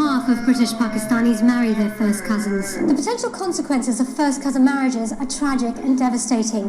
half of British Pakistanis marry their first cousins. The potential consequences of first cousin marriages are tragic and devastating.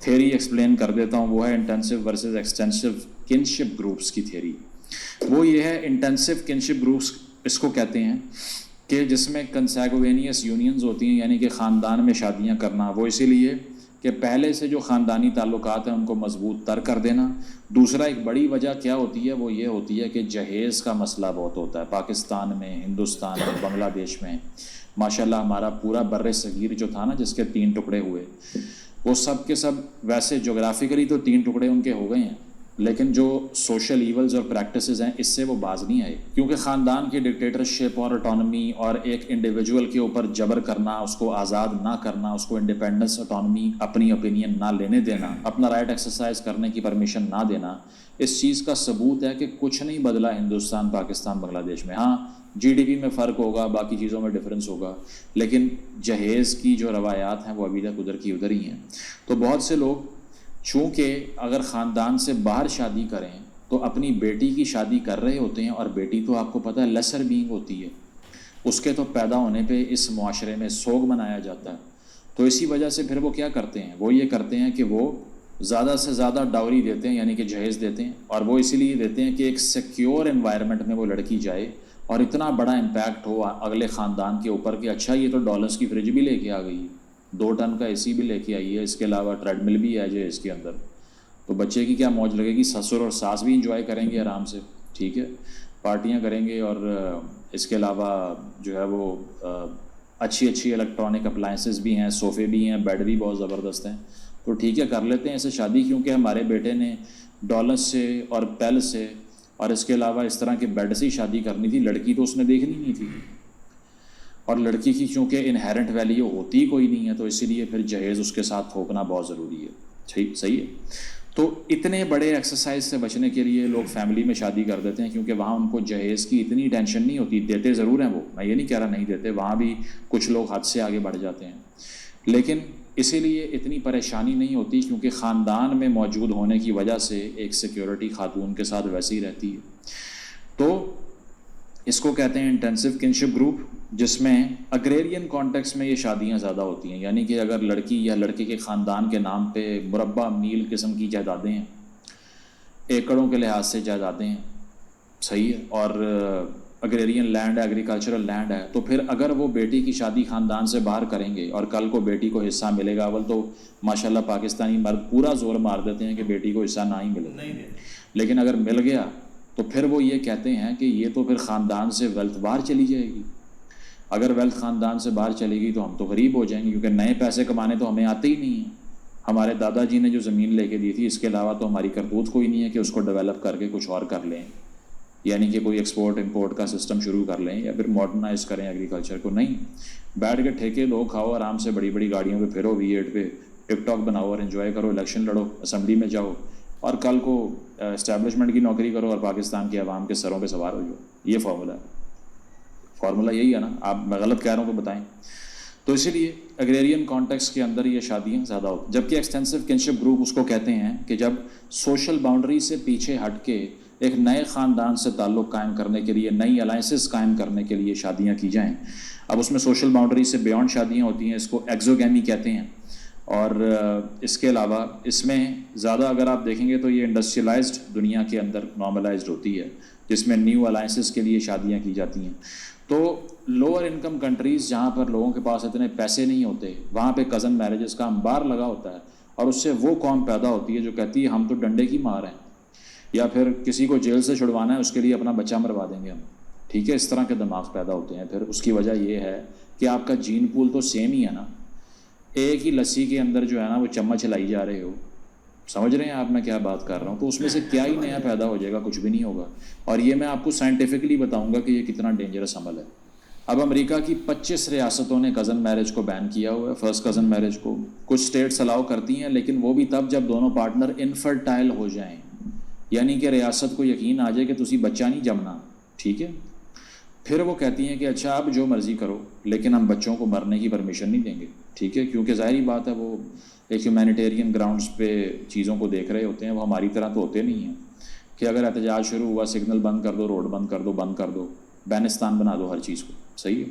Theory explain کر دیتا ہوں. وہ ہے intensive versus extensive kinship groups کی theory. وہ یہ ہے انٹینسو کنشپ گروپس اس کو کہتے ہیں کہ جس میں کنسیگوینیس یونینز ہوتی ہیں, یعنی کہ خاندان میں شادیاں کرنا. وہ اسی لیے کہ پہلے سے جو خاندانی تعلقات ہیں ان کو مضبوط تر کر دینا. دوسرا ایک بڑی وجہ کیا ہوتی ہے, وہ یہ ہوتی ہے کہ جہیز کا مسئلہ بہت ہوتا ہے پاکستان میں, ہندوستان میں, بنگلہ دیش میں. ماشاءاللہ ہمارا پورا بر صغیر جو تھا نا, جس کے 3 ٹکڑے ہوئے, وہ سب کے سب ویسے جغرافیکلی تو 3 ٹکڑے ان کے ہو گئے ہیں, لیکن جو سوشل ایولز اور پریکٹسز ہیں اس سے وہ باز نہیں آئے. کیونکہ خاندان کی ڈکٹیٹرشپ اور اٹانومی اور ایک انڈیویجول کے اوپر جبر کرنا, اس کو آزاد نہ کرنا, اس کو انڈیپینڈنس, اٹانومی, اپنی اوپینین نہ لینے دینا, اپنا رائٹ ایکسرسائز کرنے کی پرمیشن نہ دینا, اس چیز کا ثبوت ہے کہ کچھ نہیں بدلا ہندوستان, پاکستان, بنگلہ دیش میں. ہاں جی ڈی پی میں فرق ہوگا, باقی چیزوں میں ڈفرینس ہوگا, لیکن جہیز کی جو روایات ہیں وہ ابھی تک ادھر کی ادھر ہی ہیں. تو بہت سے لوگ چونکہ اگر خاندان سے باہر شادی کریں تو اپنی بیٹی کی شادی کر رہے ہوتے ہیں, اور بیٹی تو آپ کو پتہ ہے لیسر بینگ ہوتی ہے, اس کے تو پیدا ہونے پہ اس معاشرے میں سوگ منایا جاتا ہے. تو اسی وجہ سے پھر وہ کیا کرتے ہیں, وہ یہ کرتے ہیں کہ وہ زیادہ سے زیادہ ڈاوری دیتے ہیں, یعنی کہ جہیز دیتے ہیں. اور وہ اسی لیے دیتے ہیں کہ ایک سیکیور انوائرمنٹ میں وہ لڑکی جائے اور اتنا بڑا امپیکٹ ہو اگلے خاندان کے اوپر کہ اچھا یہ تو ڈالرز کی فریج بھی لے کے آ گئی ہے, 2 ٹن کا اے سی بھی لے کے آئی ہے, اس کے علاوہ ٹریڈ مل بھی ہے جو اس کے اندر. تو بچے کی کیا موج لگے گی, سسر اور ساس بھی انجوائے کریں گے آرام سے, ٹھیک ہے, پارٹیاں کریں گے, اور اس کے علاوہ جو ہے وہ اچھی اچھی الیکٹرانک اپلائنسز بھی ہیں, صوفے بھی ہیں, بیڈ بھی بہت زبردست ہیں. تو ٹھیک ہے, کر لیتے ہیں ایسے شادی, کیونکہ ہمارے بیٹے نے ڈالرز سے اور پیل سے اور اس کے علاوہ اس طرح کے بیڈ سے ہی شادی کرنی تھی. لڑکی تو اس نے دیکھنی نہیں تھی, اور لڑکی کی چونکہ انہیرنٹ ویلیو ہوتی کوئی نہیں ہے, تو اسی لیے پھر جہیز اس کے ساتھ تھوپنا بہت ضروری ہے. صحیح ہے. تو اتنے بڑے ایکسرسائز سے بچنے کے لیے لوگ فیملی میں شادی کر دیتے ہیں, کیونکہ وہاں ان کو جہیز کی اتنی ٹینشن نہیں ہوتی. دیتے ضرور ہیں وہ, میں یہ نہیں کہہ رہا نہیں دیتے, وہاں بھی کچھ لوگ حد سے آگے بڑھ جاتے ہیں, لیکن اسی لیے اتنی پریشانی نہیں ہوتی, کیونکہ خاندان میں موجود ہونے کی وجہ سے ایک سیکیورٹی خاتون کے ساتھ ویسے ہی رہتی ہے. تو اس کو کہتے ہیں انٹینسو کنشپ گروپ, جس میں اگریرین کانٹیکس میں یہ شادیاں زیادہ ہوتی ہیں. یعنی کہ اگر لڑکی یا لڑکے کے خاندان کے نام پہ مربع میل قسم کی جائیدادیں ہیں, ایکڑوں کے لحاظ سے جائیدادیں ہیں, صحیح ہے, اور اگریرین لینڈ ہے, ایگریکلچرل لینڈ ہے, تو پھر اگر وہ بیٹی کی شادی خاندان سے باہر کریں گے اور کل کو بیٹی کو حصہ ملے گا, اول تو ماشاءاللہ پاکستانی مرد پورا زور مار دیتے ہیں کہ بیٹی کو حصہ نہ ہی ملے, لیکن اگر مل گیا تو پھر وہ یہ کہتے ہیں کہ یہ تو پھر خاندان سے ویلتھ باہر چلی جائے گی. اگر ویلتھ خاندان سے باہر چلے گی تو ہم تو غریب ہو جائیں گے, کیونکہ نئے پیسے کمانے تو ہمیں آتے ہی نہیں ہیں. ہمارے دادا جی نے جو زمین لے کے دی تھی, اس کے علاوہ تو ہماری کرتوت کوئی نہیں ہے کہ اس کو ڈیولپ کر کے کچھ اور کر لیں, یعنی کہ کوئی ایکسپورٹ امپورٹ کا سسٹم شروع کر لیں یا پھر ماڈرنائز کریں ایگریکلچر کو. نہیں, بیٹھ کے ٹھیکے دو, کھاؤ آرام سے, بڑی بڑی گاڑیوں پہ پھرو, V8 پہ ٹک ٹاک بناؤ اور انجوائے کرو, الیکشن لڑو, اسمبلی میں جاؤ, اور کل کو اسٹیبلشمنٹ کی نوکری کرو اور پاکستان کے عوام کے سروں پہ سوار ہو جاؤ. یہ فارمولہ یہی ہے نا, آپ میں غلط کہہ رہا ہوں تو بتائیں. تو اسی لیے اگریرین کانٹیکس کے اندر یہ شادیاں زیادہ ہوتی, جبکہ ایکسٹینسو کنشپ گروپ اس کو کہتے ہیں کہ جب سوشل باؤنڈری سے پیچھے ہٹ کے ایک نئے خاندان سے تعلق قائم کرنے کے لیے, نئی الائنسز قائم کرنے کے لیے شادیاں کی جائیں. اب اس میں سوشل باؤنڈری سے بیونڈ شادیاں ہوتی ہیں, اس کو ایکزوگیمی کہتے ہیں. اور اس کے علاوہ اس میں زیادہ اگر آپ دیکھیں گے تو یہ انڈسٹریلائزڈ دنیا کے اندر نارملائزڈ ہوتی ہے, جس میں نیو الائنسز کے لیے شادیاں کی جاتی ہیں. تو لوور انکم کنٹریز جہاں پر لوگوں کے پاس اتنے پیسے نہیں ہوتے, وہاں پہ کزن میرجز کا انبار لگا ہوتا ہے, اور اس سے وہ قوم پیدا ہوتی ہے جو کہتی ہے ہم تو ڈنڈے کی مار ہیں, یا پھر کسی کو جیل سے چھڑوانا ہے اس کے لیے اپنا بچہ مروا دیں گے ہم, ٹھیک ہے. اس طرح کے دماغ پیدا ہوتے ہیں. پھر اس کی وجہ یہ ہے کہ آپ کا جین پول تو سیم ہی ہے نا, ایک ہی لسی کے اندر جو ہے نا وہ چمچ لائی جا رہے ہو, سمجھ رہے ہیں آپ میں کیا بات کر رہا ہوں. تو اس میں سے کیا ہی نیا پیدا ہو جائے گا, کچھ بھی نہیں ہوگا. اور یہ میں آپ کو سائنٹیفکلی بتاؤں گا کہ یہ کتنا ڈینجرس عمل ہے. اب امریکہ کی 25 ریاستوں نے کزن میرج کو بین کیا ہوا ہے, فرسٹ کزن میرج کو. کچھ اسٹیٹس الاؤ کرتی ہیں, لیکن وہ بھی تب جب دونوں پارٹنر انفرٹائل ہو جائیں, یعنی کہ ریاست کو یقین آ جائے کہ تسی بچہ نہیں جمنا, ٹھیک ہے. پھر وہ کہتی ہیں کہ اچھا اب جو مرضی کرو, لیکن ہم بچوں کو مرنے کی پرمیشن نہیں دیں گے, ٹھیک ہے. کیونکہ ظاہری بات ہے وہ ایک ہیومینیٹیرین گراؤنڈز پہ چیزوں کو دیکھ رہے ہوتے ہیں, وہ ہماری طرح تو ہوتے نہیں ہیں کہ اگر احتجاج شروع ہوا سگنل بند کر دو, روڈ بند کر دو, بند کر دو, بینستان بنا دو ہر چیز کو, صحیح ہے.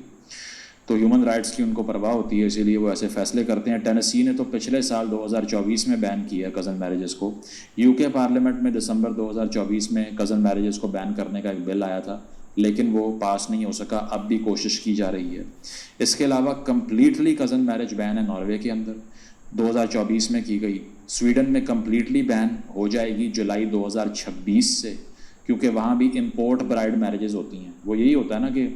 تو ہیومن رائٹس کی ان کو پرواہ ہوتی ہے، اسی لیے وہ ایسے فیصلے کرتے ہیں۔ ٹینیسی نے تو پچھلے سال 2024 میں بین کیا کزن میرجز کو۔ یو کے پارلیمنٹ میں دسمبر 2024 میں کزن میرجز کو بین کرنے کا ایک بل آیا تھا، لیکن وہ پاس نہیں ہو سکا۔ اب بھی کوشش کی جا رہی ہے۔ اس کے علاوہ کمپلیٹلی کزن میرج بین ہے ناروے کے اندر، 2024 میں کی گئی۔ سویڈن میں کمپلیٹلی بین ہو جائے گی جولائی 2026 سے، کیونکہ وہاں بھی امپورٹ برائڈ میرجز ہوتی ہیں۔ وہ یہی ہوتا ہے نا کہ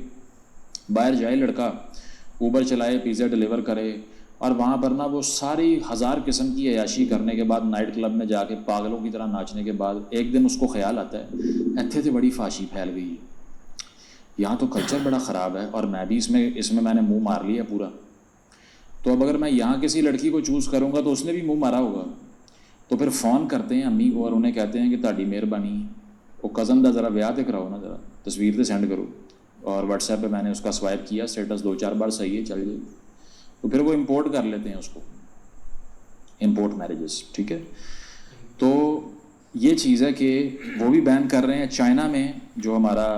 باہر جائے لڑکا، اوبر چلائے، پیزا ڈیلیور کرے، اور وہاں پر نا وہ ساری 1000 قسم کی عیاشی کرنے کے بعد، نائٹ کلب میں جا کے پاگلوں کی طرح ناچنے کے بعد، ایک دن اس کو خیال آتا ہے ایتھے تو بڑی فاشی پھیل گئی ہے، یہاں تو کلچر بڑا خراب ہے، اور میں بھی اس میں میں نے منہ مار لیا پورا۔ تو اب اگر میں یہاں کسی لڑکی کو چوز کروں گا تو اس نے بھی منہ مارا ہوگا۔ تو پھر فون کرتے ہیں امی کو اور انہیں کہتے ہیں کہ تہاڈی مہربانی وہ کزن دا ذرا بیاہ تے کراؤ نا، ذرا تصویر تے سینڈ کرو، اور واٹس ایپ پہ میں نے اس کا سوائپ کیا، اسٹیٹس 2-4 بار صحیح ہے، چل جائے، تو پھر وہ امپورٹ کر لیتے ہیں اس کو، امپورٹ میرجز، ٹھیک ہے۔ تو یہ چیز ہے کہ وہ بھی بین کر رہے ہیں۔ چائنا میں جو ہمارا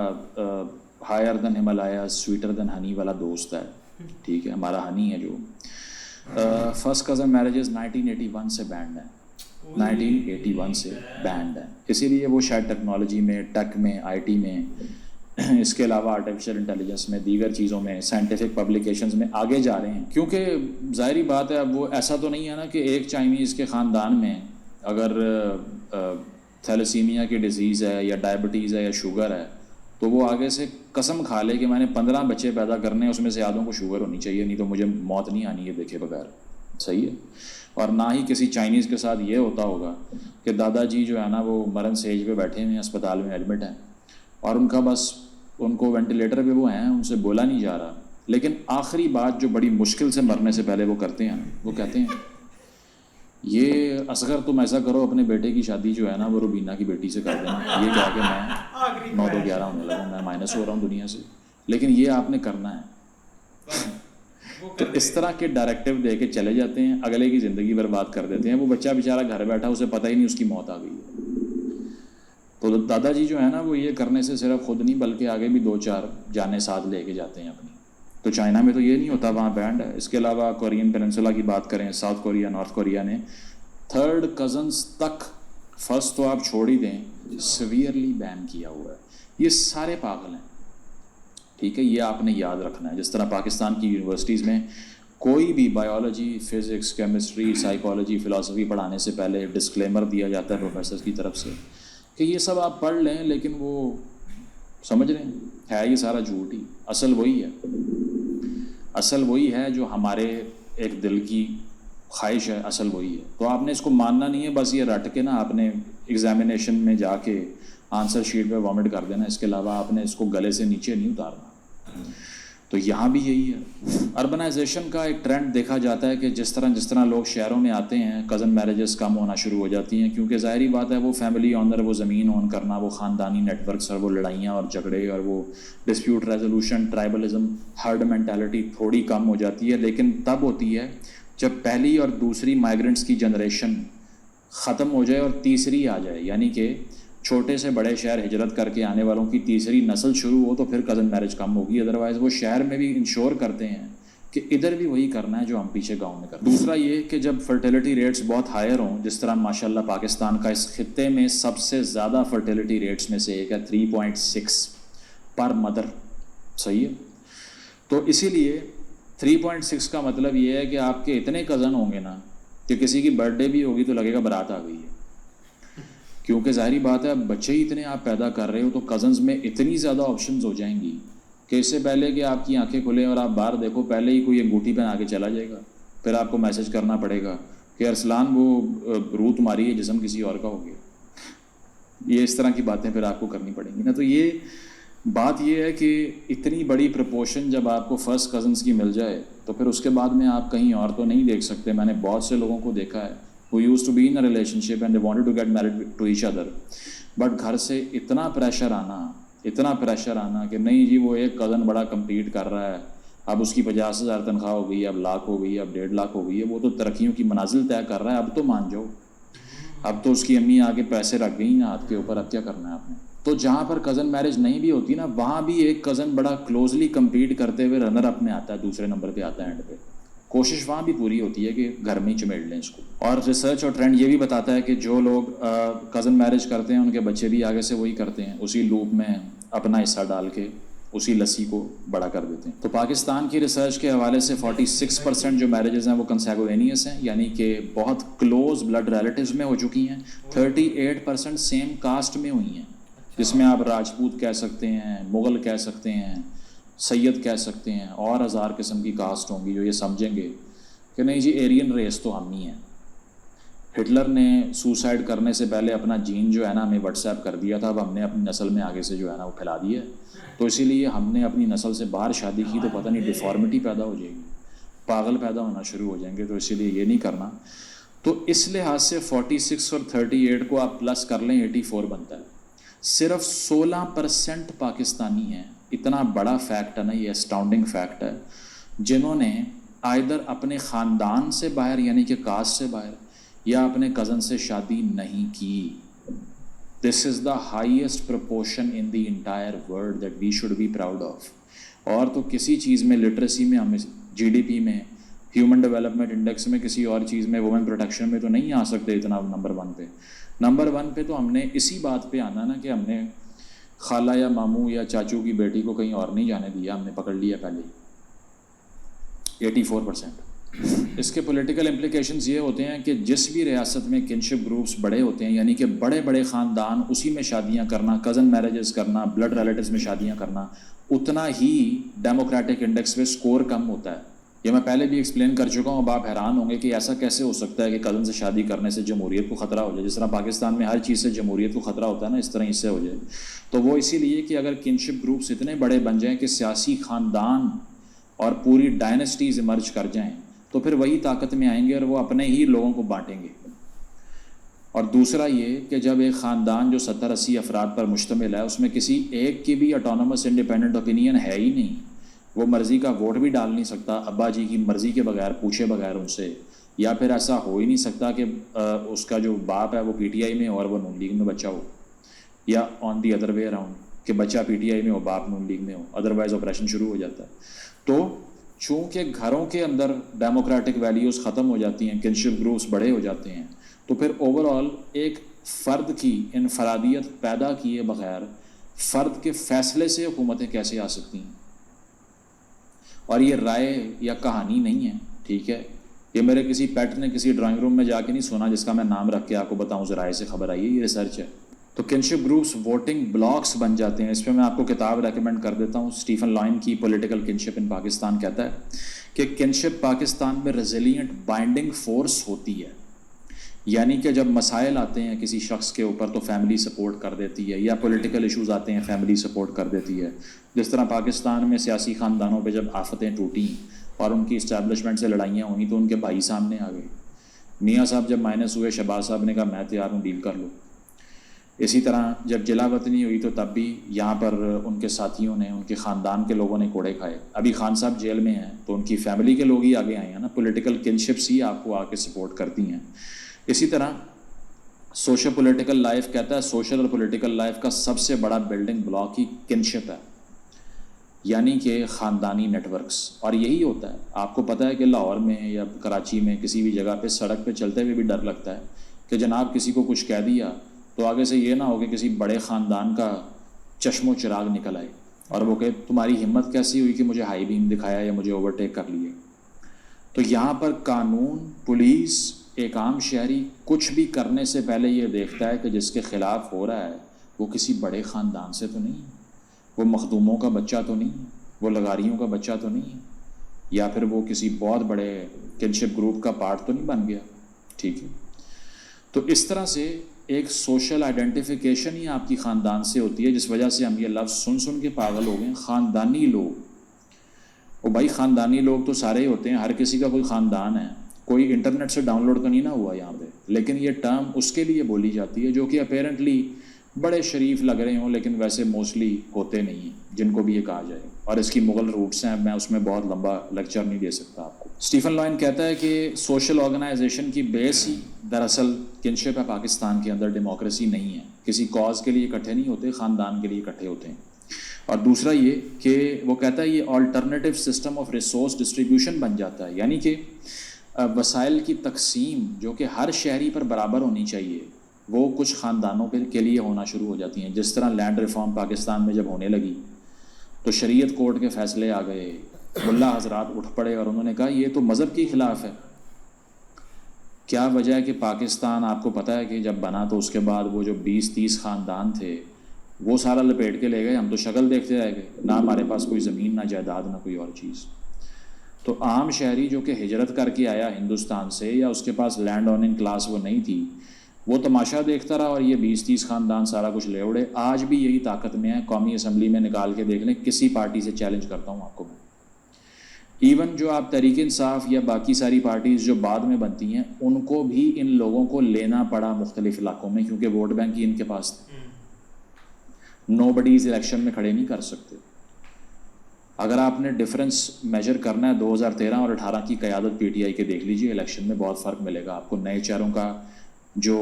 ہائر دین ہمالیہ سویٹر دین ہنی والا دوست ہے، ٹھیک ہے، ہمارا ہنی ہے جو، فرسٹ کزن میرجز 1981 سے بینڈ ہے، 1981 سے بینڈ ہے، اسی لیے وہ شاید ٹیکنالوجی میں، ٹیک میں، آئی ٹی میں، اس کے علاوہ آرٹیفیشیل انٹیلیجنس میں، دیگر چیزوں میں، سائنٹیفک پبلیکیشنز میں آگے جا رہے ہیں، کیونکہ ظاہری بات ہے اب وہ ایسا تو نہیں ہے نا کہ ایک چائنیز کے خاندان میں اگر تھیلیسیمیا کی ڈیزیز ہے یا ڈائبٹیز ہے یا شوگر ہے تو وہ آگے سے قسم کھا لے کہ میں نے 15 بچے پیدا کرنے ہیں، اس میں سے آدھوں کو شوگر ہونی چاہیے، نہیں تو مجھے موت نہیں آنی ہے دیکھے بغیر، صحیح ہے۔ اور نہ ہی کسی چائنیز کے ساتھ یہ ہوتا ہوگا کہ دادا جی جو ہے نا وہ مرن سیج پہ بیٹھے ہوئے ہیں، اسپتال میں ایڈمٹ ہیں، اور ان کا بس ان کو وینٹیلیٹر پہ وہ ہیں، ان سے بولا نہیں جا رہا، لیکن آخری بات جو بڑی مشکل سے مرنے سے پہلے وہ کرتے ہیں، وہ کہتے ہیں یہ اصغر تم ایسا کرو اپنے بیٹے کی شادی جو ہے نا وہ روبینہ کی بیٹی سے کر دینا، یہ کہہ کے میں 9-11 ہونے لگا، میں مائنس ہو رہا ہوں دنیا سے، لیکن یہ آپ نے کرنا ہے۔ تو اس طرح کے ڈائریکٹیو دے کے چلے جاتے ہیں، اگلے کی زندگی برباد کر دیتے ہیں۔ وہ بچہ بیچارہ گھر بیٹھا، اسے پتہ ہی نہیں اس کی موت آ گئی ہے۔ تو دادا جی جو ہے نا وہ یہ کرنے سے صرف خود نہیں بلکہ آگے بھی 2-4 جانیں ساتھ لے کے جاتے ہیں اپنی۔ تو چائنا میں تو یہ نہیں ہوتا، وہاں بینڈ ہے۔ اس کے علاوہ کورین پیننسولا کی بات کریں، ساؤتھ کوریا، نارتھ کوریا نے 3rd کزنس تک، فرسٹ تو آپ چھوڑ ہی دیں، سیویئرلی بین کیا ہوا ہے۔ یہ سارے پاگل ہیں، ٹھیک ہے، یہ آپ نے یاد رکھنا ہے۔ جس طرح پاکستان کی یونیورسٹیز میں کوئی بھی biology, physics, chemistry, psychology, philosophy پڑھانے سے پہلے ڈسکلیمر دیا جاتا ہے پروفیسر کی طرف سے کہ یہ سب آپ پڑھ لیں، لیکن وہ سمجھ رہے ہیں ہے یہ سارا جھوٹ ہی، اصل وہی ہے، اصل وہی ہے جو ہمارے ایک دل کی خواہش ہے، اصل وہی ہے۔ تو آپ نے اس کو ماننا نہیں ہے، بس یہ رٹ کے نا آپ نے ایگزامینیشن میں جا کے آنسر شیٹ پہ وامٹ کر دینا، اس کے علاوہ آپ نے اس کو گلے سے نیچے نہیں اتارنا۔ تو یہاں بھی یہی ہے۔ اربنائزیشن کا ایک ٹرینڈ دیکھا جاتا ہے کہ جس طرح لوگ شہروں میں آتے ہیں کزن میرجز کم ہونا شروع ہو جاتی ہیں، کیونکہ ظاہری بات ہے وہ فیملی آنر، وہ زمین اون کرنا، وہ خاندانی نیٹ ورکس اور وہ لڑائیاں اور جھگڑے اور وہ ڈسپیوٹ ریزولوشن، ٹرائبلزم، ہرڈ مینٹیلٹی تھوڑی کم ہو جاتی ہے، لیکن تب ہوتی ہے جب پہلی اور دوسری مائیگرنٹس کی جنریشن ختم ہو جائے اور تیسری آ جائے، یعنی کہ چھوٹے سے بڑے شہر ہجرت کر کے آنے والوں کی تیسری نسل شروع ہو، تو پھر کزن میرج کم ہوگی۔ ادروائز وہ شہر میں بھی انشور کرتے ہیں کہ ادھر بھی وہی کرنا ہے جو ہم پیچھے گاؤں میں کرتے ہیں۔ دوسرا یہ کہ جب فرٹیلیٹی ریٹس بہت ہائر ہوں، جس طرح ماشاءاللہ پاکستان کا اس خطے میں سب سے زیادہ فرٹیلیٹی ریٹس میں سے ایک ہے، 3.6 پر مدر، صحیح ہے۔ تو اسی لیے 3.6 کا مطلب یہ ہے کہ آپ کے اتنے کزن ہوں گے نا کہ کسی کی برتھ ڈے بھی ہوگی تو لگے گا بارات آ گئی ہے، کیونکہ ظاہری بات ہے اب بچے ہی اتنے آپ پیدا کر رہے ہو، تو کزنز میں اتنی زیادہ آپشنز ہو جائیں گی کہ اس سے پہلے کہ آپ کی آنکھیں کھلیں اور آپ باہر دیکھو، پہلے ہی کوئی انگوٹھی پہنا کے چلا جائے گا، پھر آپ کو میسج کرنا پڑے گا کہ ارسلان وہ روح تمہاری ہے، جسم کسی اور کا ہو گیا۔ یہ اس طرح کی باتیں پھر آپ کو کرنی پڑیں گی نا۔ تو یہ بات یہ ہے کہ اتنی بڑی پرپورشن جب آپ کو فرسٹ کزنس کی مل جائے تو پھر اس کے بعد میں آپ کہیں اور تو نہیں دیکھ سکتے۔ میں نے بہت سے لوگوں کو دیکھا ہے who used to be in a relationship and they wanted to get married to each other, but گھر سے اتنا پریشر آنا کہ نہیں جی وہ ایک کزن بڑا کمپیٹ کر رہا ہے، اب اس کی 50,000 تنخواہ ہو گئی ہے، اب لاکھ ہو گئی ہے، اب 1.5 لاکھ ہو گئی ہے، وہ تو ترقیوں کی منازل طے کر رہا ہے، اب تو مان جاؤ، اب تو اس کی امی آ کے پیسے رکھ گئی ہیں ہاتھ کے اوپر، اب کیا کرنا ہے آپ نے۔ تو جہاں پر کزن میرج نہیں بھی ہوتی نا وہاں بھی ایک کزن بڑا کلوزلی کمپیٹ کرتے ہوئے رنر اپ میں آتا ہے, دوسرے نمبر پہ آتا ہے اینڈ پہ. کوشش وہاں بھی پوری ہوتی ہے کہ گھر میں ہی چمیڑ لیں اس کو. اور ریسرچ اور ٹرینڈ یہ بھی بتاتا ہے کہ جو لوگ کزن میرج کرتے ہیں ان کے بچے بھی آگے سے وہی کرتے ہیں, اسی لوپ میں اپنا حصہ ڈال کے اسی لسی کو بڑا کر دیتے ہیں. تو پاکستان کی ریسرچ کے حوالے سے 46% جو میرجز ہیں وہ کنسیگوینیس ہیں, یعنی کہ بہت کلوز بلڈ ریلیٹیوز میں ہو چکی ہیں. 38% سیم کاسٹ میں ہوئی ہیں, جس میں آپ راجپوت کہہ سکتے ہیں, مغل کہہ سکتے ہیں, سید کہہ سکتے ہیں, اور ہزار قسم کی کاسٹ ہوں گی جو یہ سمجھیں گے کہ نہیں جی ایرین ریس تو ہم ہی ہیں. ہٹلر نے سوسائڈ کرنے سے پہلے اپنا جین جو ہے نا ہمیں واٹس ایپ کر دیا تھا, اب ہم نے اپنی نسل میں آگے سے جو ہے نا وہ پھیلا دیا ہے. تو اسی لیے ہم نے اپنی نسل سے باہر شادی کی تو پتہ نہیں ڈیفارمیٹی پیدا ہو جائے گی, پاگل پیدا ہونا شروع ہو جائیں گے, تو اسی لیے یہ نہیں کرنا. تو اس لحاظ سے 46 اور 38 کو آپ پلس کر لیں 84 بنتا ہے. صرف 16% پاکستانی ہیں, اتنا بڑا فیکٹ ہے نا, یہ اسٹاؤنڈنگ فیکٹ ہے, جنہوں نے آئدر اپنے خاندان سے باہر یعنی کہ کاسٹ سے باہر یا اپنے کزن سے شادی نہیں کی. This is the highest proportion in the entire world that we should be proud of. اور تو کسی چیز میں لٹریسی میں ہمیں GDP میں, ہیومن ڈیولپمنٹ انڈیکس میں, کسی اور چیز میں, وومن پروٹیکشن میں تو نہیں آ سکتے اتنا نمبر 1 پہ. نمبر 1 پہ تو ہم نے اسی بات پہ آنا نا کہ ہم نے خالہ یا ماموں یا چاچو کی بیٹی کو کہیں اور نہیں جانے دیا, ہم نے پکڑ لیا پہلے. 84%. اس کے پولیٹیکل امپلیکیشنز یہ ہوتے ہیں کہ جس بھی ریاست میں کنشپ گروپس بڑے ہوتے ہیں, یعنی کہ بڑے بڑے خاندان, اسی میں شادیاں کرنا, کزن میرجز کرنا, بلڈ ریلیٹیوز میں شادیاں کرنا, اتنا ہی ڈیموکریٹک انڈیکس پہ سکور کم ہوتا ہے. یہ میں پہلے بھی ایکسپلین کر چکا ہوں. اب آپ حیران ہوں گے کہ ایسا کیسے ہو سکتا ہے کہ کزن سے شادی کرنے سے جمہوریت کو خطرہ ہو جائے. جس طرح پاکستان میں ہر چیز سے جمہوریت کو خطرہ ہوتا ہے نا, اس طرح اس سے ہو جائے. تو وہ اسی لیے کہ اگر کنشپ گروپس اتنے بڑے بن جائیں کہ سیاسی خاندان اور پوری ڈائنسٹیز ایمرج کر جائیں تو پھر وہی طاقت میں آئیں گے اور وہ اپنے ہی لوگوں کو بانٹیں گے. اور دوسرا یہ کہ جب ایک خاندان جو 70-80 افراد پر مشتمل ہے اس میں کسی ایک کی بھی آٹونومس انڈیپینڈنٹ اوپینین ہے ہی نہیں, وہ مرضی کا ووٹ بھی ڈال نہیں سکتا ابا جی کی مرضی کے بغیر, پوچھے بغیر ان سے, یا پھر ایسا ہو ہی نہیں سکتا کہ اس کا جو باپ ہے وہ PTI میں اور وہ نون لیگ میں بچہ ہو, یا آن دی ادر وے اراؤنڈ کہ بچہ PTI میں ہو باپ نون لیگ میں ہو, ادروائز آپریشن شروع ہو جاتا ہے. تو چونکہ گھروں کے اندر ڈیموکریٹک ویلیوز ختم ہو جاتی ہیں, کنشپ گروپس بڑے ہو جاتے ہیں, تو پھر اوور آل ایک فرد کی انفرادیت پیدا کیے بغیر فرد کے فیصلے سے حکومتیں کیسے آ سکتی ہیں. اور یہ رائے یا کہانی نہیں ہے, ٹھیک ہے, یہ میرے کسی پیٹ نے کسی ڈرائنگ روم میں جا کے نہیں سنا جس کا میں نام رکھ کے آپ کو بتاؤں ذرائع سے خبر آئی ہے, یہ ریسرچ ہے. تو کنشپ گروپس ووٹنگ بلاکس بن جاتے ہیں. اس پہ میں آپ کو کتاب ریکمینڈ کر دیتا ہوں, اسٹیفن لائن کی پولیٹیکل کنشپ ان پاکستان, کہتا ہے کہ کنشپ پاکستان میں ریزیلینٹ بائنڈنگ فورس ہوتی ہے. یعنی کہ جب مسائل آتے ہیں کسی شخص کے اوپر تو فیملی سپورٹ کر دیتی ہے, یا پولیٹیکل ایشوز آتے ہیں فیملی سپورٹ کر دیتی ہے. جس طرح پاکستان میں سیاسی خاندانوں پہ جب آفتیں ٹوٹیں اور ان کی اسٹیبلشمنٹ سے لڑائیاں ہوئیں تو ان کے بھائی سامنے آ گئے, میاں صاحب جب مائنس ہوئے شہباز صاحب نے کہا میں تیار ہوں ڈیل کر لو. اسی طرح جب جلا وطنی ہوئی تو تب بھی یہاں پر ان کے ساتھیوں نے, ان کے خاندان کے لوگوں نے کوڑے کھائے. ابھی خان صاحب جیل میں ہیں تو ان کی فیملی کے لوگ ہی آگے آئے ہیں نا, پولیٹیکل کنشپس ہی آپ کو آ کے سپورٹ کرتی ہیں. اسی طرح سوشل پولیٹیکل لائف کہتا ہے سوشل اور پولیٹیکل لائف کا سب سے بڑا بلڈنگ بلاک ہی کنشپ ہے, یعنی کہ خاندانی نیٹ ورکس. اور یہی ہوتا ہے, آپ کو پتہ ہے کہ لاہور میں یا کراچی میں کسی بھی جگہ پہ سڑک پہ چلتے ہوئے بھی ڈر لگتا ہے کہ جناب کسی کو کچھ کہہ دیا تو آگے سے یہ نہ ہو کہ کسی بڑے خاندان کا چشم و چراغ نکل آئے اور وہ کہ تمہاری ہمت کیسی ہوئی کہ مجھے ہائی بیم دکھایا یا مجھے اوورٹیک کر لیے. تو یہاں پر قانون, پولیس, ایک عام شہری کچھ بھی کرنے سے پہلے یہ دیکھتا ہے کہ جس کے خلاف ہو رہا ہے وہ کسی بڑے خاندان سے تو نہیں, وہ مخدوموں کا بچہ تو نہیں, وہ لغاریوں کا بچہ تو نہیں, یا پھر وہ کسی بہت بڑے کنشپ گروپ کا پارٹ تو نہیں بن گیا. ٹھیک ہے, تو اس طرح سے ایک سوشل آئیڈینٹیفیکیشن ہی آپ کی خاندان سے ہوتی ہے, جس وجہ سے ہم یہ لفظ سن کے پاگل ہو گئے خاندانی لوگ. وہ بھائی خاندانی لوگ تو سارے ہی ہوتے ہیں, ہر کسی کا کوئی خاندان ہے, کوئی انٹرنیٹ سے ڈاؤن لوڈ تو نہیں نہ ہوا یہاں پہ, لیکن یہ ٹرم اس کے لیے بولی جاتی ہے جو کہ اپیرنٹلی بڑے شریف لگ رہے ہوں لیکن ویسے موسٹلی ہوتے نہیں ہیں, جن کو بھی یہ کہا جائے. اور اس کی مغل روٹس ہیں, میں اس میں بہت لمبا لیکچر نہیں دے سکتا آپ کو. اسٹیفن لوئن کہتا ہے کہ سوشل آرگنائزیشن کی بیس ہی دراصل کنشپ ہے پاکستان کے اندر، ڈیموکریسی نہیں ہے. کسی کاز کے لیے اکٹھے نہیں ہوتے، خاندان کے لیے اکٹھے ہوتے ہیں. اور دوسرا یہ کہ وہ کہتا ہے یہ alternative system of resource distribution بن جاتا ہے، یعنی کہ وسائل کی تقسیم جو کہ ہر شہری پر برابر ہونی چاہیے وہ کچھ خاندانوں کے لیے ہونا شروع ہو جاتی ہیں. جس طرح لینڈ ریفارم پاکستان میں جب ہونے لگی تو شریعت کورٹ کے فیصلے آ گئے، ملا حضرات اٹھ پڑے اور انہوں نے کہا یہ تو مذہب کے خلاف ہے. کیا وجہ ہے کہ پاکستان آپ کو پتہ ہے کہ جب بنا تو اس کے بعد وہ جو 20-30 خاندان تھے وہ سارا لپیٹ کے لے گئے، ہم تو شکل دیکھتے رہ گئے، نہ ہمارے پاس کوئی زمین، نہ جائیداد، نہ کوئی اور چیز. تو عام شہری جو کہ ہجرت کر کے آیا ہندوستان سے، یا اس کے پاس لینڈ اوننگ کلاس وہ نہیں تھی، وہ تماشا دیکھتا رہا اور یہ 20-30 خاندان سارا کچھ لے اڑے. آج بھی یہی طاقت میں ہے. قومی اسمبلی میں نکال کے دیکھ لیں، کسی پارٹی سے چیلنج کرتا ہوں آپ کو میں. ایون جو آپ تحریک انصاف یا باقی ساری پارٹیز جو بعد میں بنتی ہیں، ان کو بھی ان لوگوں کو لینا پڑا مختلف علاقوں میں، کیونکہ ووٹ بینک ہی ان کے پاس تھے. نو بڈیز الیکشن میں کھڑے نہیں کر سکتے. اگر آپ نے ڈفرینس میجر کرنا ہے 2013 اور 18 کی قیادت پی ٹی آئی کے دیکھ لیجئے، الیکشن میں بہت فرق ملے گا آپ کو. نئے چہروں کا جو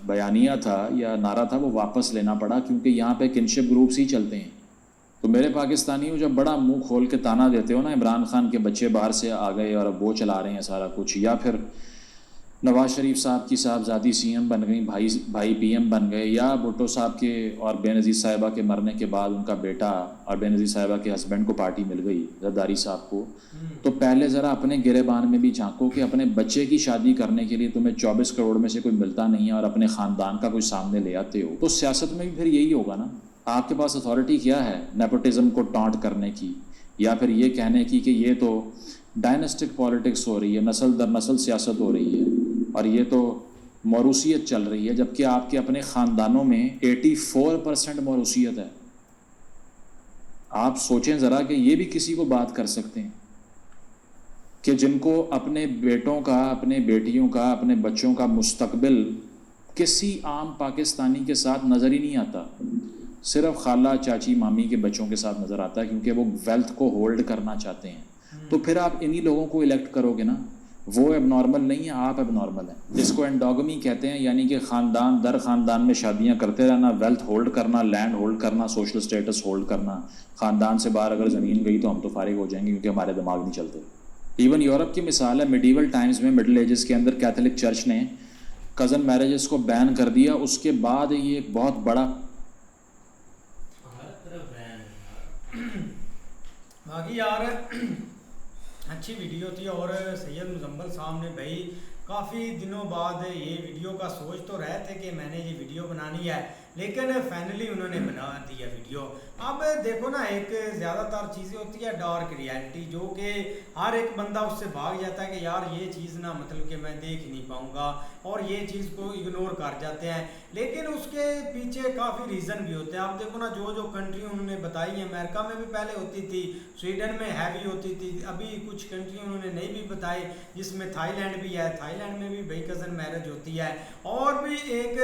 بیانیہ تھا یا نعرہ تھا وہ واپس لینا پڑا، کیونکہ یہاں پہ کنشپ گروپس ہی چلتے ہیں. تو میرے پاکستانیوں جب بڑا منہ کھول کے تانا دیتے ہو نا، عمران خان کے بچے باہر سے آ گئے اور اب وہ چلا رہے ہیں سارا کچھ، یا پھر نواز شریف صاحب کی صاحبزادی سی ایم بن گئی، بھائی پی ایم بن گئے، یا بھٹو صاحب کے اور بے نظیر صاحبہ کے مرنے کے بعد ان کا بیٹا اور بے نظیر صاحبہ کے ہسبینڈ کو پارٹی مل گئی، زرداری صاحب کو، تو پہلے ذرا اپنے گریبان میں بھی جھانکو کہ اپنے بچے کی شادی کرنے کے لیے تمہیں 24 کروڑ میں سے کوئی ملتا نہیں ہے اور اپنے خاندان کا کوئی سامنے لے آتے ہو. تو سیاست میں بھی پھر یہی ہوگا نا. آپ کے پاس اتھارٹی کیا ہے نیپوٹزم کو ٹانٹ کرنے کی، یا پھر یہ کہنے کی کہ یہ تو ڈائنسٹک پالیٹکس ہو رہی ہے، نسل در نسل سیاست ہو رہی ہے اور یہ تو موروثیت چل رہی ہے، جبکہ آپ کے اپنے خاندانوں میں 84% موروثیت ہے. آپ سوچیں ذرا کہ یہ بھی کسی کو بات کر سکتے ہیں کہ جن کو اپنے بیٹوں کا، اپنے بیٹیوں کا، اپنے بچوں کا مستقبل کسی عام پاکستانی کے ساتھ نظر ہی نہیں آتا، صرف خالہ، چاچی، مامی کے بچوں کے ساتھ نظر آتا ہے، کیونکہ وہ ویلتھ کو ہولڈ کرنا چاہتے ہیں. تو پھر آپ انہی لوگوں کو الیکٹ کرو گے نا. وہ اب نارمل نہیں ہے، آپ اب نارمل ہیں، جس کو انڈوگمی کہتے ہیں، یعنی کہ خاندان در خاندان میں شادیاں کرتے رہنا، ویلتھ ہولڈ کرنا، لینڈ ہولڈ کرنا، سوشل سٹیٹس ہولڈ کرنا. خاندان سے باہر اگر زمین گئی تو ہم تو فارغ ہو جائیں گے کیونکہ ہمارے دماغ نہیں چلتے. ایون یورپ کی مثال ہے، میڈیول ٹائمز میں، مڈل ایجز کے اندر کیتھولک چرچ نے کزن میرجز کو بین کر دیا. اس کے بعد یہ ایک بہت بڑا باقی یار اچھی ویڈیو تھی. اور سید مزمل صاحب نے بھائی کافی دنوں بعد یہ ویڈیو کا سوچ تو رہے تھے کہ میں نے یہ ویڈیو بنانی ہے، لیکن فائنلی انہوں نے بنا دیا ویڈیو. اب دیکھو نا، ایک زیادہ تر چیزیں ہوتی ہے ڈارک ریالٹی، جو کہ ہر ایک بندہ اس سے بھاگ جاتا ہے کہ یار یہ چیز نا مطلب کہ میں دیکھ نہیں پاؤں گا، اور یہ چیز کو اگنور کر جاتے ہیں. لیکن اس کے پیچھے کافی ریزن بھی ہوتے ہیں. آپ دیکھو نا، جو کنٹری انہوں نے بتائی ہیں، امریکہ میں بھی پہلے ہوتی تھی، سویڈن میں ہیوی ہوتی تھی، ابھی کچھ کنٹری انہوں نے نہیں بھی بتائی، جس میں تھائی لینڈ بھی ہے. تھائی لینڈ میں بھی بھائی کزن میرج ہوتی ہے. اور بھی ایک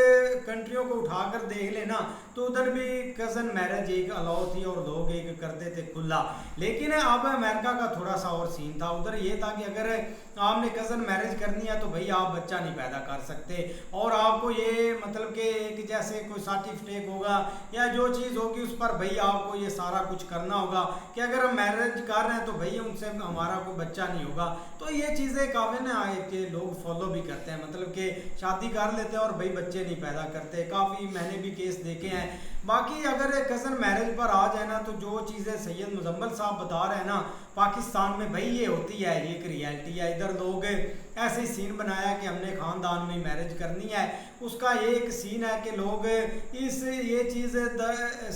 کنٹریوں کو اٹھا کر دیکھ لینا تو ادھر بھی کزن میرج ایک الاؤ تھی اور لوگ ایک کرتے تھے کھلا. لیکن اب امریکہ کا تھوڑا سا اور سین تھا. ادھر یہ تھا کہ اگر آپ نے کزن میرج کرنی ہے تو بھائی آپ بچہ نہیں پیدا کر سکتے، اور آپ کو یہ مطلب کہ ایک جیسے کوئی سرٹیفکیٹ ہوگا یا جو چیز ہوگی اس پر بھائی آپ کو یہ سارا کچھ کرنا ہوگا کہ اگر ہم میرج کر رہے ہیں تو بھائی ان سے ہمارا کوئی بچہ نہیں ہوگا. تو یہ چیزیں کافی نا کہ لوگ فالو بھی کرتے ہیں، مطلب کہ شادی کر لیتے ہیں اور بھائی بچے نہیں پیدا کرتے. کافی میں نے بھی کیس دیکھے ہیں. باقی اگر کزن میرج پر آ جائے نا تو جو چیزیں سید مزمل صاحب بتا رہے ہیں نا پاکستان میں، بھائی یہ ہوتی ہے، یہ ایک ریالٹی ہے. ادھر لوگ ایسے ہی سین بنایا کہ ہم نے خاندان میں میرج کرنی ہے. اس کا یہ ایک سین ہے کہ لوگ یہ چیز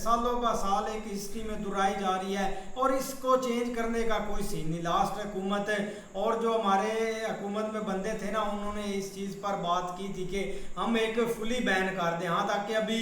سالوں کا سال ایک ہسٹری میں دہرائی جا رہی ہے اور اس کو چینج کرنے کا کوئی سین نہیں. لاسٹ حکومت اور جو ہمارے حکومت میں بندے تھے نا، انہوں نے اس چیز پر بات کی تھی کہ ہم ایک فلی بین کر دیں. ہاں، تاکہ ابھی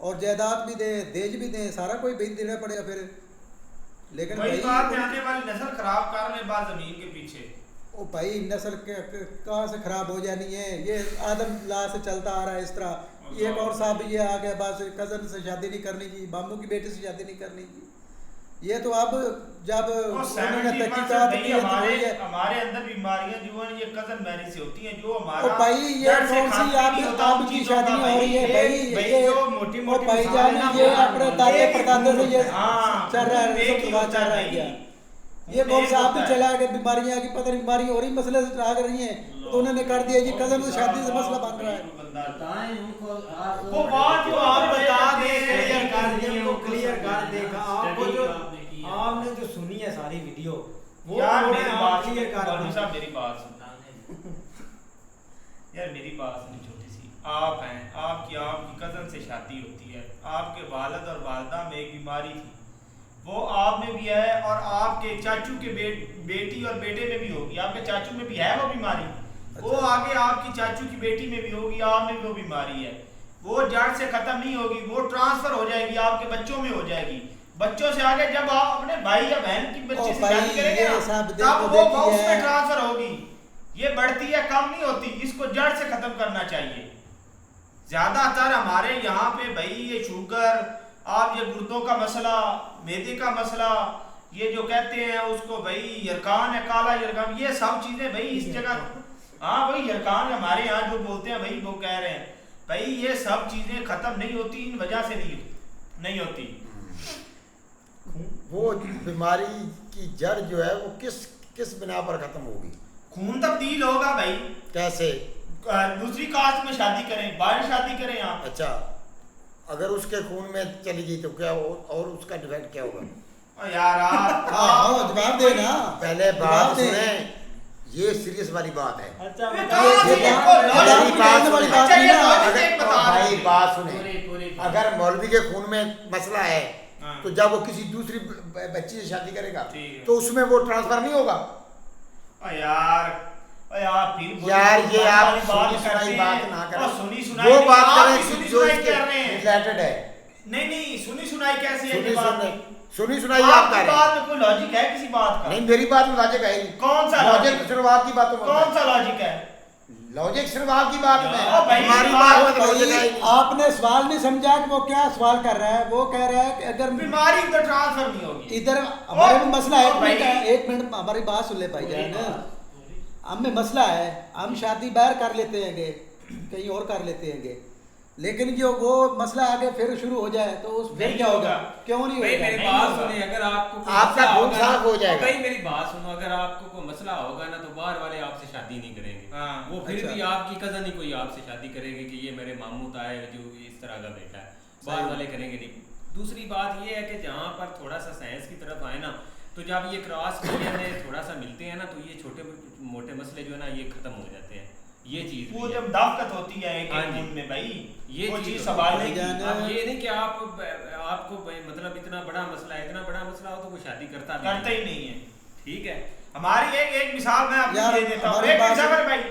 اور جائیداد بھی دیں, دیج بھی دیں, سارا کوئی بھی دینا پڑے گا پھر. لیکن وہی بات ہے, آنے والی نسل خراب کر لیں بعض زمین کے پیچھے. او بھائی نسل کہاں سے خراب ہو جانی ہے, یہ آدم لا سے چلتا آ رہا ہے اس طرح. یہ ایک اور صاحب یہ آ گیا بس کزن سے شادی نہیں کرنی جی, ماموں کی بیٹی سے شادی نہیں کرنی جی. یہ تو اب جب انہوں نے تحقیقات کی ہے ہمارے اندر بیماریاں جو ہیں یہ کزن میرج سے ہوتی ہیں, جو ہمارا بھائی یہ کون سی آپ کی شادی ہو رہی ہے بھائی, یہ بھائی جان یہ اپنے دادے پردادے سے یہ چل رہا ہے. یہ کون سا آپ بھی چلا کہ بیماریاں کی پتہ نہیں بیماری ہو رہی مسئلے سے آ رہی ہیں تو انہوں نے کر دیا جی کزن سے شادی سے مسئلہ بن رہا ہے. وہ بات جو آپ بتا دیں کلیئر کر دیں, وہ کلیئر کر دے گا آپ کو. جو آپ نے جو سنی ہے ساری ویڈیو وہ یار میری بات کلیئر کر مولوی دیں. صاحب میری بات سننا یار, میری بات سنی چھوٹی سی. آپ ہیں, آپ کی کزن سے شادی ہوتی ہے, آپ کے والد اور والدہ میں ایک بیماری تھی, وہ آپ میں بھی ہے اور آپ کے چاچو کے بیٹی اور بیٹے میں بھی ہوگی. آپ کے چاچو میں بھی ہے وہ بیماری, وہ آگے آپ کی چاچو کی بیٹی میں بھی ہوگی, آپ میں بھی وہ بیماری ہے. وہ جڑ سے ختم نہیں ہوگی, وہ ٹرانسفر ہو جائے گی, آپ کے بچوں میں ہو جائے گی. بچوں سے آگے جب آپ اپنے بھائی یا بہن کی بچے سے شادی کریں گے نا تب وہ اس میں ٹرانسفر ہوگی. یہ بڑھتی ہے, کم نہیں ہوتی. اس کو جڑ سے ختم کرنا چاہیے. زیادہ تر ہمارے یہاں پہ بھائی یہ شوگر, آپ یہ گردوں کا مسئلہ, میدے کا مسئلہ, یہ جو کہتے ہیں اس کو بھائی یرکان ہے, کالا یرکان, یہ سب چیزیں بھائی اس جگہ, ہاں بھائی یرکان ہمارے یہاں جو بولتے ہیں بھائی وہ کہہ رہے ہیں بھائی یہ سب چیزیں ختم نہیں ہوتی, ان وجہ سے نہیں ہوتی. وہ بیماری کی جڑ جو ہے وہ کس بنا پر ختم ہوگی؟ خون تبدیل ہوگا بھائی. کیسے؟ دوسری کاسٹ میں شادی کریں, باہر شادی کریں آپ. اچھا, اگر اس کے خون میں چلی گئی تو کیا اور اس کا ڈیفیکٹ کیا ہوگا؟ یار آپ جواب دے نا, پہلے بات سنیں, یہ سیریس والی بات ہے. بھائی بات سنیں, اگر مولوی کے خون میں مسئلہ ہے تو جب وہ کسی دوسری بچی سے شادی کرے گا تو اس میں وہ ٹرانسفر نہیں ہوگا. یار یہ آپ سنی سنائی بات نہ کریں, وہ بات کریں جو اس کے ریلیٹڈ ہے. نہیں سنی سنائی کیسی ہے؟ سنی سنائی آپ کر رہے ہیں, بات میں کوئی لاجک ہے کسی بات کا؟ نہیں میری بات میں لاجک ہے نہیں. کون سا لاجک صرف آپ کی باتوں میں, کون سا لاجک ہے؟ لاجک صرف آپ کی بات میں, ہماری بات میں لاجک ہے نہیں. آپ نے سوال نہیں سمجھا کہ وہ کیا سوال کر رہا ہے. وہ کہہ رہا ہے کہ اگر بیماری ادھر ٹرانسفر نہیں ہوگی, ادھر ہمارے میں مسئلہ ہے, ایک منٹ ہماری بات سن لے بھائی جان. ہم میں مسئلہ ہے, ہم شادی باہر کر لیتے ہیں گے, کہیں اور کر لیتے ہیں گے, لیکن جو وہ مسئلہ آگے پھر شروع ہو جائے تو اس پھر کیا ہوگا؟ کیوں نہیں ہوگا؟ میری بات سنیں, اگر آپ کو آپ کا خون صاف ہو جائے گا. بھائی میری بات سنو, اگر آپ کو کوئی مسئلہ ہوگا نا تو باہر والے آپ سے شادی نہیں کریں گے. وہ پھر بھی آپ کی کزن ہی کوئی آپ سے شادی کرے گی کہ یہ میرے ماموں تا ہے جو اس طرح کا بیٹا ہے, باہر والے کریں گے نہیں. دوسری بات یہ ہے کہ جہاں پر تھوڑا سا سائنس کی طرف آئے نا تو جب یہ کراس میں تھوڑا سا ملتے ہیں نا تو یہ چھوٹے موٹے مسئلے جو ہے نا یہ ختم ہو جاتے ہیں. یہ چیز وہ جب دعوت ہوتی ہے ایک دن میں بھائی, یہ چیز سوال نہیں. یہ نہیں کہ آپ کو مطلب اتنا بڑا مسئلہ ہے, اتنا بڑا مسئلہ ہو تو کوئی شادی کرتا ہی نہیں ہے. ٹھیک ہے, ہماری ایک مثال میں آپ کو دے دیتا ہوں. ایک مثال بھائی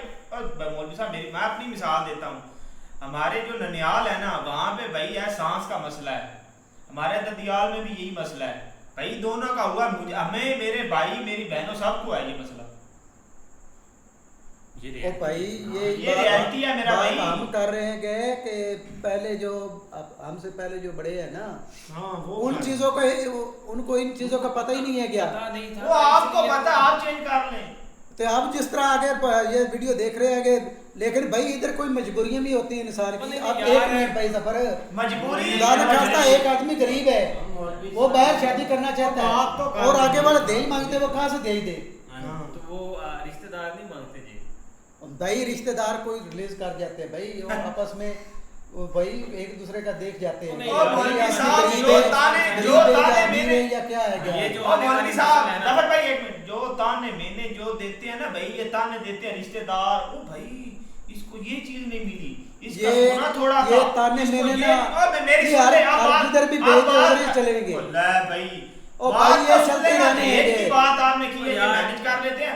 مولوی صاحب میں اپنی مثال دیتا ہوں. ہمارے جو ننیال ہے نا وہاں پہ بھائی ہے سانس کا مسئلہ ہے, ہمارے ددیال میں بھی یہی مسئلہ ہے بھائی, دونوں کا ہوا, ہمیں میرے بھائی میری بہنوں سب کو ہے یہ مسئلہ. بھائی یہ ریالٹی ہے میرا بھائی. ہم کر رہے ہیں کہ پہلے جو ہم سے پہلے جو بڑے ہیں نا ان چیزوں کا ان کو ان چیزوں کا پتہ ہی نہیں ہے کیا, وہ آپ کو پتہ, آپ چینج کر لیں. تو آپ جس طرح آگے یہ ویڈیو دیکھ رہے ہیں کہ لیکن بھائی ادھر کوئی مجبوریاں بھی ہوتی ہیں انسان کی. اب ایک منٹ بھائی ظفر, مجبوری ایک آدمی غریب ہے, وہ باہر شادی کرنا چاہتا ہے اور آگے والے دہیج مانگتے ہیں, وہ کہاں سے دہیج دے؟ تو وہ رشتہ دار نہیں مانگتے جی بھائی, رشتہ دار کوئی ریلیز کر جاتے ہیں بھائی, وہ آپس میں بھائی ایک دوسرے کا دیکھ جاتے ہیں. یا کیا ہے جو تانے مینے جو دیتے ہیں نا بھائی, یہ تانے دیتے ہیں رشتہ دار, وہ بھائی اس کو یہ چیز نہیں ملی, اس کا سونا تھوڑا تھا, یہ تانے مینے نا ادھر بھی بھیج چلیں گے بھائی. او بھائی یہ چلتے رہنے ہیں, ایک بات آپ نے کی ہے یہ مینیج کر لیتے ہیں.